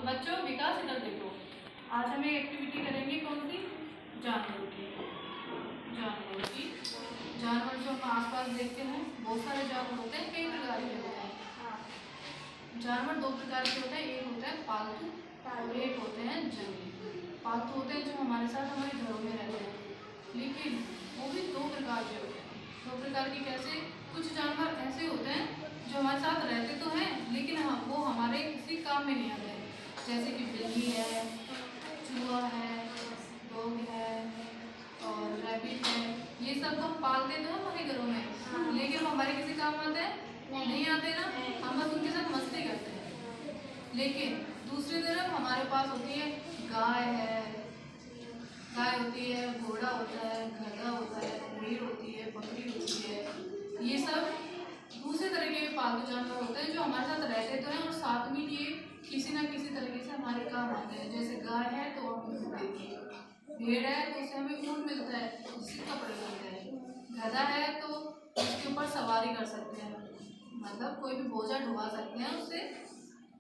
बच्चों विकास इधर देखो, आज हमें एक्टिविटी करेंगे कौन सी? जानवरों की। जानवर जो हम आसपास देखते हैं, बहुत सारे जानवर होते हैं, कई प्रकार के होते हैं। जानवर दो प्रकार के होते हैं, एक होता है पालतू और एक होते हैं जंगली। पालतू होते हैं जो हमारे साथ हमारे घरों में रहते हैं, लेकिन वो भी दो प्रकार के होते हैं। दो प्रकार के कैसे? कुछ जानवर ऐसे होते हैं जो हमारे साथ रहते तो हैं, लेकिन वो हमारे किसी काम में नहीं आते हैं, जैसे कि बिल्ली है, चूहा है, डॉग है और रैबिट है। ये सब हम पालते तो हमारे घरों में, लेकिन हमारे किसी काम आते हैं? नहीं आते ना, हम बस उनके साथ मस्ती करते हैं। लेकिन दूसरी तरफ हमारे पास होती है गाय होती है, घोड़ा होता है, गधा होता है, भेड़ होती है, बकरी होती है। ये सब दूसरे तरह के पालतू जानवर होते हैं जो हमारे साथ रहते तो हैं और साथ में ये किसी ना किसी तरीके से हमारे काम आते हैं। जैसे गाय है तो हमें दूध देती है, भेड़ है तो उससे हमें ऊन मिलता है, जिससे कपड़े बनते हैं, गधा है तो उसके ऊपर सवारी कर सकते हैं, मतलब कोई भी बोझा ढुआ सकते हैं उससे,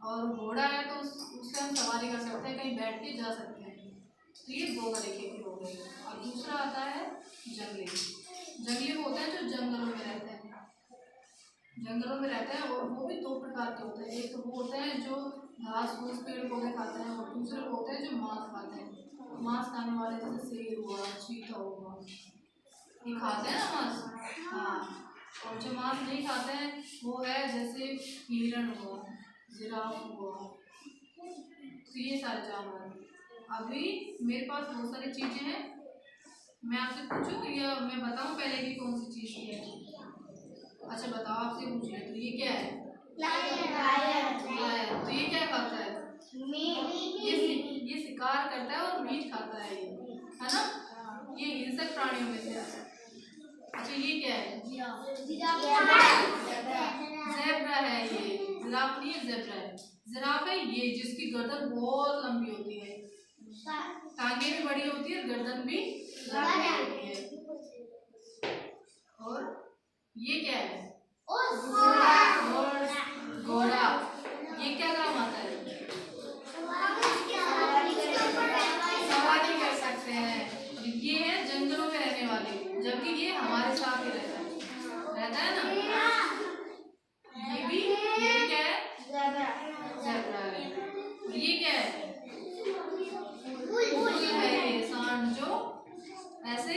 और घोड़ा है तो उससे हम सवारी कर सकते हैं, कहीं बैठ के जा सकते हैं। तो ये दो तरीके की हो गई। और दूसरा आता है जंगली होते हैं जो जंगलों में रहते हैं। और वो भी दो प्रकार के होते हैं, एक तो वो होते हैं जो घास फूस पेड़ पौधे खाते हैं, और दूसरे होते हैं जो मांस खाते हैं। मांस खाने वाले जैसे शेर हुआ, चीता हुआ, ये खाते हैं ना मांस। हाँ, और जो मांस नहीं खाते हैं वो है जैसे हिरण हुआ, जिराफ हुआ, तो ये सारे जानवर। अभी मेरे पास बहुत सारी चीजें हैं, मैं आपसे पूछूं या मैं बताऊं पहले कि कौन सी चीज है? अच्छा बताओ, आपसे पूछ ले। तो ये क्या है? लायन। तो ये क्या खाता है? ये शिकार करता है और मीट खाता है, ये है ना, ये हिंसक प्राणियों में से आता है। अच्छा ये क्या है? ज़ेब्रा है ये, जिराफ नहीं है, ज़ेब्रा है। जिराफ है ये जिसकी गर्दन बहुत लंबी होती है, टांगे भी बड़ी होती है, गर्दन भी लंबी होती है। और ये क्या है? घोड़ा। ये क्या काम आता है? सवारी कर सकते हैं। ये है जंगलों में रहने वाले, जबकि ये हमारे साथ ही रहता है ना। ये भी क्या है? ज़ेब्रा है। और ये क्या है? बुल है ये, सांड जो ऐसे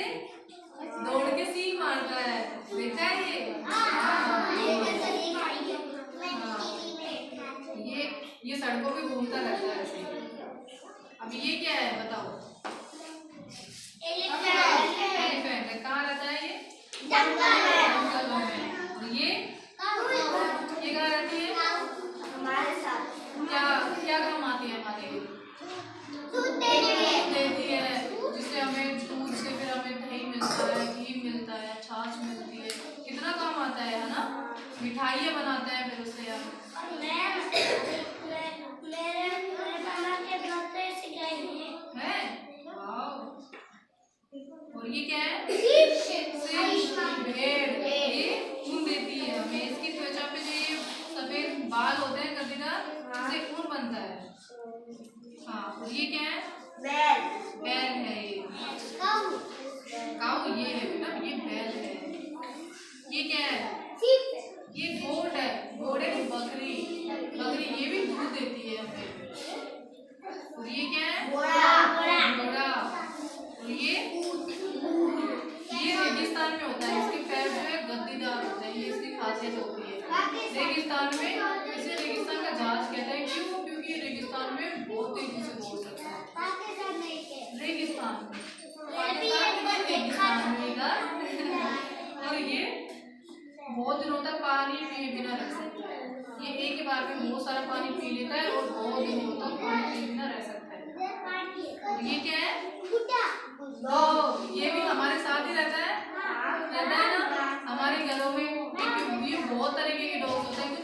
दौड़ के सींग मारता है, देखा है ये? ये सड़कों पे घूमता रहता है ऐसे। अब ये क्या है बताओ? एलिफेंट है। कहाँ रहता है ये? जंगलों में। और ये कहाँ रहती है? हमारे साथ। क्या काम आती है हमारे? दूध देती है, जिससे हमें दूध से फिर हमें दही मिलता है, घी मिलता है, छाछ मिलती है, कितना काम आता है ना। मिठाइयाँ बनाते हैं फिर उससे हम। और ये क्या है? भेड़। ये ऊन देती है हमें, इसकी त्वचा पे जो ये सफेद बाल होते हैं गद्दीदार, इससे ऊन बनता है। हाँ, और ये क्या है? बैल है ये। काऊ ये है बेटा, ये बैल है। ये क्या है? ये गोट है, घोड़े की बकरी। ये भी दूध देती है हमें। और ये क्या है? घोड़ा। और ये रेगिस्तान में होता है, इसके पैर जो है गद्दीदार होते हैं, ये इसकी खासियत होती है। रेगिस्तान में इसे रेगिस्तान का जहाज कहते हैं। क्यों? क्योंकि ये रेगिस्तान में बहुत तेजी से दौड़ सकता है। रेगिस्तान में और ये बहुत दिनों तक पानी पिए बिना रह सकता है। ये एक ही बार में बहुत सारा पानी पी लेता है और बहुत दिनों तक पानी पिए बिना रह सकता है। और ये क्या है? डॉग। ये भी हमारे साथ ही रहता है ना, हमारे घरों में। ये बहुत तरीके के डॉग होते हैं,